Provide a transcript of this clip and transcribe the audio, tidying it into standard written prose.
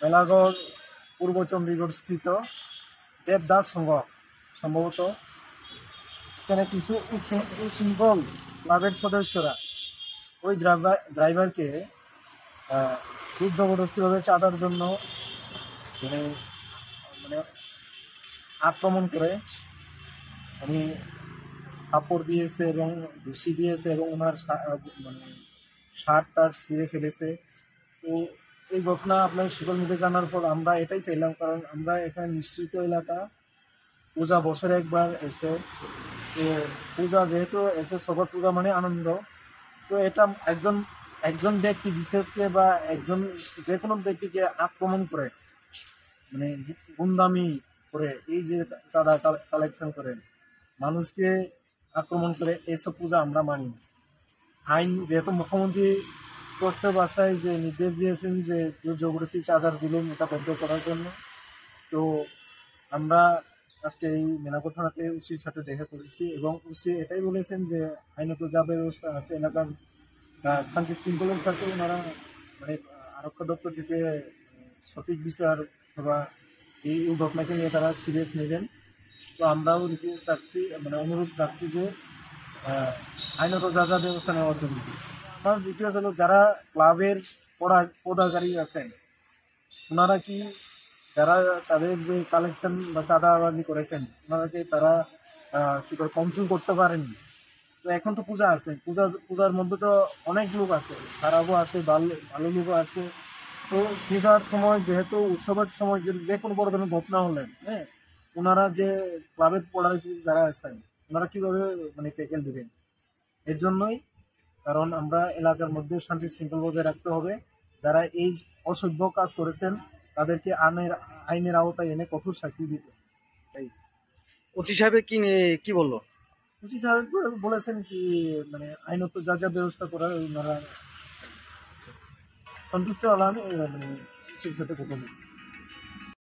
মেলাগড় পূর্ব চণ্ডীগড় স্থিত দেবদাস সংঘ সম্ভবত। এখানে কিছু উশৃঙ্খল ক্লাবের সদস্যরা ওই ড্রাইভারকে খুব জবরদস্তিভাবে চাঁদার জন্য মানে মানে আক্রমণ করে উনি কাপড় দিয়েছে এবং ঘুষি দিয়েছে এবং ওনার মানে শার্ট টার্ট ছিঁড়ে ফেলেছে। তো এই ঘটনা আপনার সোশ্যাল মিডিয়া জানার পর আমরা এটাই চাইলাম, কারণ আমরা এখানে নিশ্চিত এলাকা, পূজা বছরে একবার এসে, তো পূজা যেহেতু এসে সবার পূজা মানে আনন্দ, তো এটা একজন একজন ব্যক্তি বিশেষকে বা একজন যে কোনো ব্যক্তিকে আক্রমণ করে মানে গুন্ডামি করে এই যে চাঁদা কালেকশন করে মানুষকে আক্রমণ করে, এসব পূজা আমরা মানি না। আইন যেহেতু মুখ্যমন্ত্রী স্পষ্ট ভাষায় যে নির্দেশ দিয়েছেন যে জবরদস্তি চাঁদার জুলুম এটা বন্ধ করার জন্য, তো আমরা আজকে এই মেলাগড় থানাতে ওসির সাথে দেখা করেছি এবং ওসি এটাই বলেছেন যে আইনত যা ব্যবস্থা আছে এলাকার শান্তি শৃঙ্খলার সাথে ওনারা মানে আরক্ষা দপ্তর থেকে সঠিক বিচার অথবা এই ঘটনাকে নিয়ে তারা সিরিয়াস নেবেন। তো আমরাও রিকোয়েস্ট রাখছি, মানে অনুরোধ রাখছি যে আইনত যা যা ব্যবস্থা নেওয়ার জন্য। আমার দ্বিতীয় হলো যারা ক্লাবের পদাধিকারী আছেন ওনারা কি যারা তাদের যে কালেকশন বা চাঁদাবাজি করেছেন ওনারা কি তারা কি করে কন্ট্রোল করতে পারেনি? তো এখন তো পূজা আছে, পূজার মধ্যে তো অনেক লোক আছে, খারাপও আছে, ভালো লোকও আছে। তো পূজার সময় যেহেতু উৎসবের সময় যে কোনো বড় ধরনের ঘটনা হলেন, হ্যাঁ, ওনারা যে ক্লাবের পদাধিকারী যারা আছেন ওনারা কিভাবে মানে ট্যাকেল দিবেন? এর জন্যই, কারণ আমরা এলাকার মধ্যে শান্তি শৃঙ্খলা বজায় রাখতে হবে। যারা এই অসভ্য কাজ করেছেন তাদেরকে আইনের আওতায় এনে কঠোর শাস্তি দিতে। তাই ওসি সাহেব কি বললো? ওসি সাহেব বলেছেন কি মানে আইনত যা যা ব্যবস্থা করার ওনারা সন্তুষ্ট হলাম, মানে ওসির সাথে কথা বলি।